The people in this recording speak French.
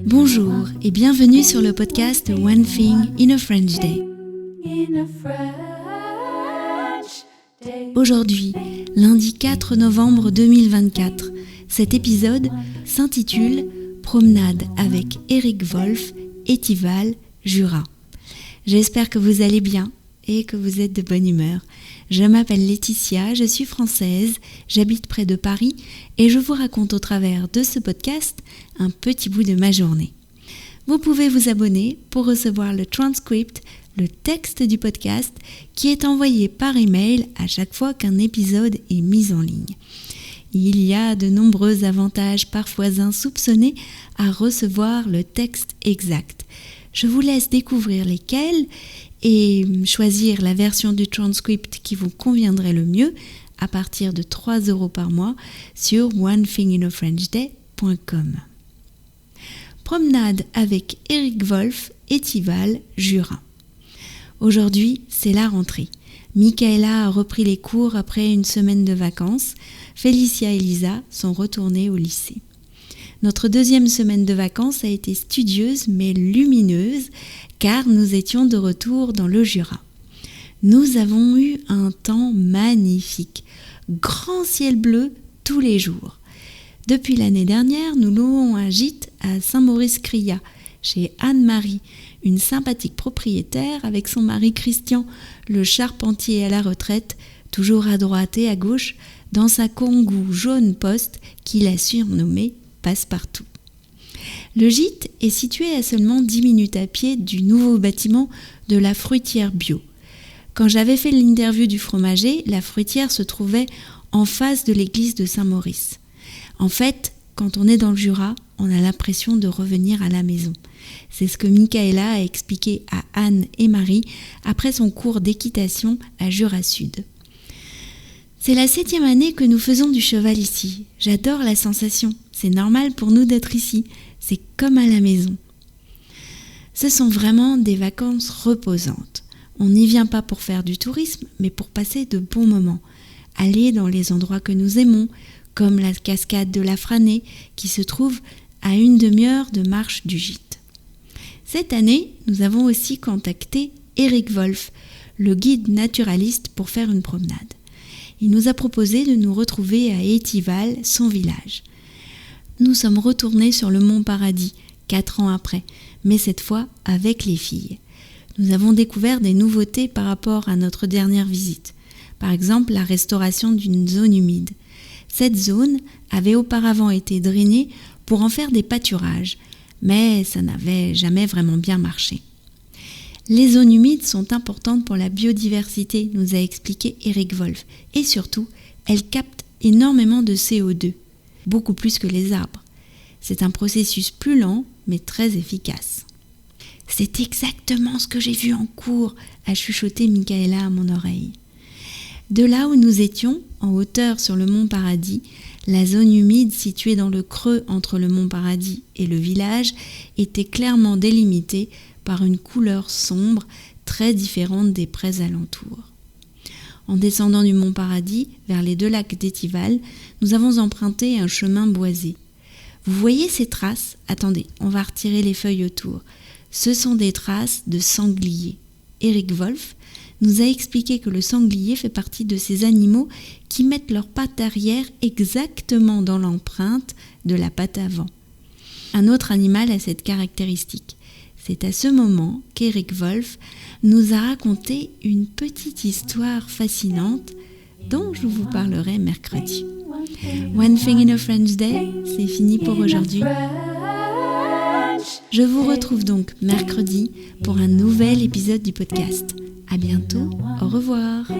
Bonjour et bienvenue sur le podcast One Thing in a French Day. Aujourd'hui, lundi 4 novembre 2024, cet épisode s'intitule Promenade avec Eric Wolf, Étival, Jura. J'espère que vous allez bien et que vous êtes de bonne humeur. Je m'appelle Laetitia, je suis française, j'habite près de Paris et je vous raconte au travers de ce podcast un petit bout de ma journée. Vous pouvez vous abonner pour recevoir le transcript, le texte du podcast qui est envoyé par email à chaque fois qu'un épisode est mis en ligne. Il y a de nombreux avantages parfois insoupçonnés à recevoir le texte exact. Je vous laisse découvrir lesquels et choisir la version du transcript qui vous conviendrait le mieux à partir de 3 € par mois sur onethinginafrenchday.com. Promenade avec Eric Wolf, Étival, Jura. Aujourd'hui, c'est la rentrée. Michaela a repris les cours après une semaine de vacances. Félicia et Lisa sont retournées au lycée. Notre deuxième semaine de vacances a été studieuse mais lumineuse car nous étions de retour dans le Jura. Nous avons eu un temps magnifique, grand ciel bleu tous les jours. Depuis l'année dernière, nous louons un gîte à Saint-Maurice-Crillaz, chez Anne-Marie, une sympathique propriétaire avec son mari Christian, le charpentier à la retraite, toujours à droite et à gauche, dans sa Kangoo jaune poste qu'il a surnommée Passe-Partout. Le gîte est situé à seulement 10 minutes à pied du nouveau bâtiment de la fruitière bio. Quand j'avais fait l'interview du fromager, la fruitière se trouvait en face de l'église de Saint-Maurice. En fait, quand on est dans le Jura, on a l'impression de revenir à la maison. C'est ce que Michaela a expliqué à Anne et Marie après son cours d'équitation à Jura Sud. C'est la 7e année que nous faisons du cheval ici. J'adore la sensation. C'est normal pour nous d'être ici. C'est comme à la maison. Ce sont vraiment des vacances reposantes. On n'y vient pas pour faire du tourisme, mais pour passer de bons moments. Aller dans les endroits que nous aimons, comme la cascade de la Franée, qui se trouve à une demi-heure de marche du gîte. Cette année, nous avons aussi contacté Eric Wolf, le guide naturaliste, pour faire une promenade. Il nous a proposé de nous retrouver à Étival, son village. Nous sommes retournés sur le Mont Paradis, 4 ans après, mais cette fois avec les filles. Nous avons découvert des nouveautés par rapport à notre dernière visite. Par exemple, la restauration d'une zone humide. Cette zone avait auparavant été drainée pour en faire des pâturages, mais ça n'avait jamais vraiment bien marché. Les zones humides sont importantes pour la biodiversité, nous a expliqué Eric Wolf, et surtout, elles captent énormément de CO2, beaucoup plus que les arbres. C'est un processus plus lent, mais très efficace. C'est exactement ce que j'ai vu en cours, a chuchoté Michaela à mon oreille. De là où nous étions, en hauteur sur le Mont Paradis, la zone humide située dans le creux entre le Mont Paradis et le village était clairement délimitée par une couleur sombre très différente des prés alentours. En descendant du Mont Paradis vers les 2 lacs d'Étival, nous avons emprunté un chemin boisé. Vous voyez ces traces ? Attendez, on va retirer les feuilles autour. Ce sont des traces de sangliers. Eric Wolf nous a expliqué que le sanglier fait partie de ces animaux qui mettent leurs pattes arrière exactement dans l'empreinte de la patte avant. Un autre animal a cette caractéristique. C'est à ce moment qu'Eric Wolf nous a raconté une petite histoire fascinante dont je vous parlerai mercredi. One Thing in a French Day, c'est fini pour aujourd'hui. Je vous retrouve donc mercredi pour un nouvel épisode du podcast. À bientôt, au revoir.